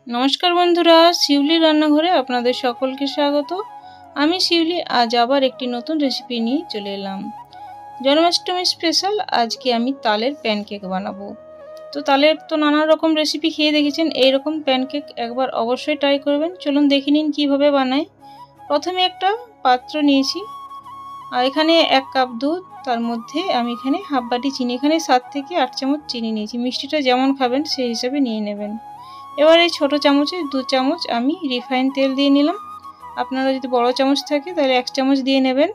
नमस्कार बंधुरा शिवली रान्नाघरे आपनादेर सकलके स्वागत। आमी शिवली आज आबार एकटी नतून रेसिपि निये चले एलाम। जन्माष्टमी स्पेशल आज के आमी तालेर पैनकेक बानाबो। तो तालेर तो नाना रकम रेसिपि खेये देखेछेन, एई रकम पैनकेक एकबार अवश्यई ट्राई करबेन। चलुन देखे निन किभाबे बानाई। प्रथमे एकटा पात्र नियेछि आर एखाने 1 काप दूध, तार मध्य आमी एखाने हाफ बाटी चीनी, एखाने 7 থেকে 8 चामच चीनी नियेछि। मिष्टिटा जेमन खाबेन सेई हिसाबे निये नेबेन। एबार এই ছোট চামচে 2 চামচ আমি রিফাইন তেল দিয়ে নিলাম। আপনারা যদি বড় চামচ থাকে তাহলে 1 চামচ দিয়ে নেবেন।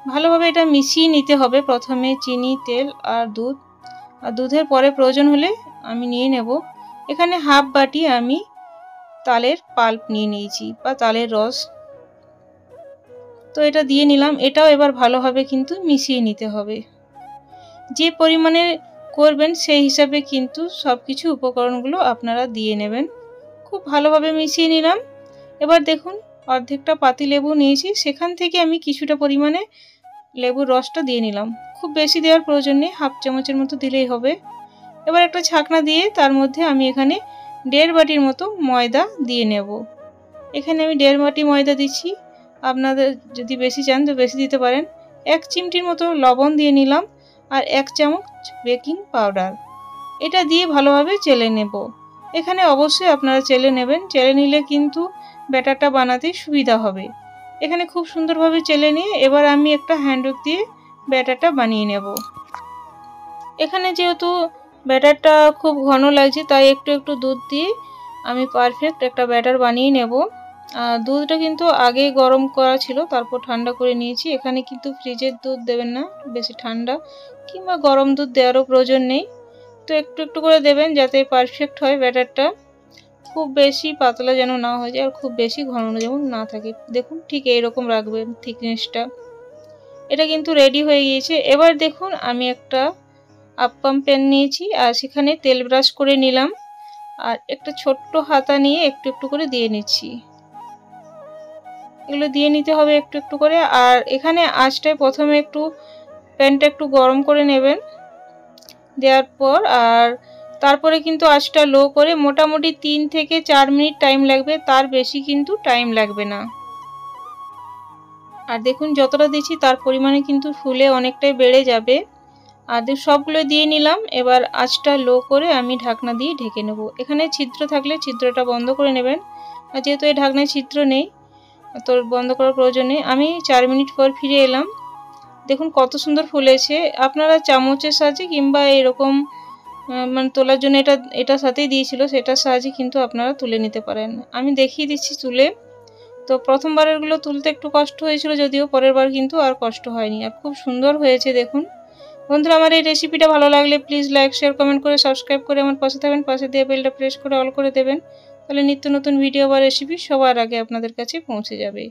ভালোভাবে এটা মিশিয়ে নিতে হবে। প্রথমে চিনি, তেল আর দুধ, আর দুধের পরে প্রয়োজন হলে আমি নিয়ে নেব। এখানে হাফ বাটি আমি তালের পাল্প নিয়ে নিয়েছি বা তালের রস। তো এটা দিয়ে নিলাম। এটাও এবার ভালোভাবে কিন্তু মিশিয়ে নিতে হবে। যে পরিমাণে করবেন সেই হিসাবে কিন্তু সবকিছু উপকরণগুলো আপনারা দিয়ে নেবেন। খুব ভালোভাবে মিশিয়ে নিলাম। এবার দেখুন অর্ধেকটা পাতি লেবু নিয়েছি, সেখান থেকে আমি কিছুটা পরিমাণে লেবুর রসটা দিয়ে নিলাম। খুব বেশি দেওয়ার প্রয়োজন নেই, হাফ চামচের মতো দিলেই হবে। এবার একটা ছাকনা দিয়ে তার মধ্যে আমি এখানে 1.5 বাটির মতো ময়দা দিয়ে নেব। এখানে আমি 1.5 বাটি ময়দা দিচ্ছি, আপনাদের যদি বেশি চান তো বেশি দিতে পারেন। 1 চিমটির মতো লবণ দিয়ে নিলাম আর 1 চামচ বেকিং পাউডার। এটা দিয়ে ভালোভাবে চেলে নেব। এখানে অবশ্যই আপনারা চেলে নেবেন, চেলে নিলে কিন্তু ব্যাটারটা বানাতে সুবিধা হবে। এখানে খুব সুন্দরভাবে চেলে নিয়ে এবার আমি একটা হ্যান্ড উইক দিয়ে ব্যাটারটা বানিয়ে নেব। এখানে যেহেতু ব্যাটারটা খুব ঘন লাগছে তাই একটু একটু দুধ দিয়ে আমি পারফেক্ট একটা ব্যাটার বানিয়ে নেব। দুধটা কিন্তু আগেই গরম করা ছিল, তারপর ঠান্ডা করে নিয়েছি। এখানে কিন্তু ফ্রিজের দুধ দেবেন না, বেশি ঠান্ডা কিংবা গরম দুধ দেওয়ারও প্রয়োজন নেই। তো একটু একটু করে দেবেন যাতে পারফেক্ট হয় ব্যাটারটা। খুব বেশি পাতলা যেন না হয়ে যায় আর খুব বেশি ঘন যেমন না থাকে। দেখুন ঠিক এইরকম রাখবেন থিকনেসটা। এটা কিন্তু রেডি হয়ে গিয়েছে। এবার দেখুন আমি একটা আপ্পাম প্যান নিয়েছি আর সেখানে তেল ব্রাশ করে নিলাম আর একটা ছোট্ট হাতা নিয়ে একটু একটু করে দিয়ে নিচ্ছি। এগুলো দিয়ে নিতে হবে একটু একটু করে। আর এখানে আঁচটায় প্রথমে একটু প্যানটা একটু গরম করে নেবেন। দেওয়ার পর আর তারপরে কিন্তু আঁচটা লো করে মোটামুটি 3 থেকে 4 মিনিট টাইম লাগবে, তার বেশি কিন্তু টাইম লাগবে না। আর দেখুন যতটা দিচ্ছি তার পরিমাণে কিন্তু ফুলে অনেকটাই বেড়ে যাবে। আর সবগুলো দিয়ে নিলাম। এবার আঁচটা লো করে আমি ঢাকনা দিয়ে ঢেকে নেব। এখানে ছিদ্র থাকলে ছিদ্রটা বন্ধ করে নেবেন। আর যেহেতু এই ঢাকনায় ছিদ্র নেই তো বন্ধ করার প্রয়োজন নেই। আমি 4 মিনিট পর ফিরে এলাম। দেখুন কত সুন্দর ফুলেছে। আপনারা চামচের সাহায্যে কিংবা এরকম মানে তোলার জন্য এটা সাথেই দিয়েছিল, সেটার সাহায্যে কিন্তু আপনারা তুলে নিতে পারেন। আমি দেখিয়ে দিচ্ছি তুলে। তো প্রথমবারেরগুলো তুলতে একটু কষ্ট হয়েছিল, যদিও পরের বার কিন্তু আর কষ্ট হয়নি আর খুব সুন্দর হয়েছে। দেখুন বন্ধুরা, আমার এই রেসিপিটা ভালো লাগলে প্লিজ লাইক, শেয়ার, কমেন্ট করে সাবস্ক্রাইব করে আমার পাশে থাকবেন। পাশে দিয়ে বেলটা প্রেস করে অল করে দেবেন, তাহলে নিত্য নতুন ভিডিও বা রেসিপি সবার আগে আপনাদের কাছে পৌঁছে যাবে।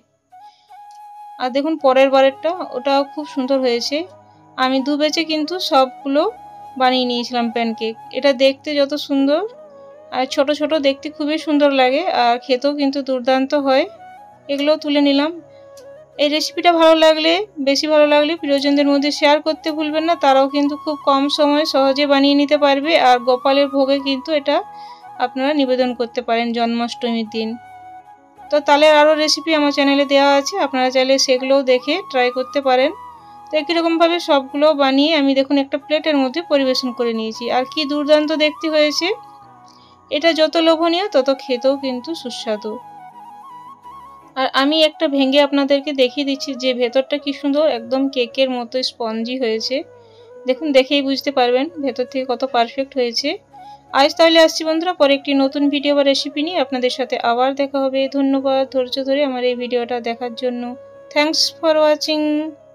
আর দেখুন পরের বারেরটা ওটাও খুব সুন্দর হয়েছে। আমি 2 ব্যাচে কিন্তু সবগুলো বানিয়ে নিয়েছিলাম প্যানকেক। এটা দেখতে যত সুন্দর আর ছোট ছোট দেখতে খুবই সুন্দর লাগে আর খেতেও কিন্তু দুর্দান্ত হয়। এগুলো তুলে নিলাম। এই রেসিপিটা ভালো লাগলে বেশি ভালো লাগলে প্রিয়জনদের মধ্যে শেয়ার করতে ভুলবেন না, তারাও কিন্তু খুব কম সময়ে সহজে বানিয়ে নিতে পারবে। আর গোপালের ভোগে কিন্তু এটা আপনারা নিবেদন করতে পারেন জন্মাষ্টমীর দিন। তো তালের আরও রেসিপি আমার চ্যানেলে দেওয়া আছে, আপনারা চাইলে সেগুলোও দেখে ট্রাই করতে পারেন। তো একই রকমভাবে সবগুলো বানিয়ে আমি দেখুন একটা প্লেটের মধ্যে পরিবেশন করে নিয়েছি। আর কি দুর্দান্ত দেখতে হয়েছে। এটা যত লোভনীয় তত খেতেও কিন্তু সুস্বাদু। আর আমি একটা ভেঙে আপনাদেরকে দেখিয়ে দিচ্ছি যে ভেতরটা কি সুন্দর, একদম কেকের মতো স্পঞ্জি হয়েছে। দেখুন দেখেই বুঝতে পারবেন ভেতর থেকে কত পারফেক্ট হয়েছে। আজ তাহলে আসছি বন্ধুরা, পরে একটি নতুন ভিডিও বা রেসিপি নিয়ে আপনাদের সাথে আবার দেখা হবে। ধন্যবাদ ধৈর্য ধরে আমার এই ভিডিওটা দেখার জন্য। Thanks for watching.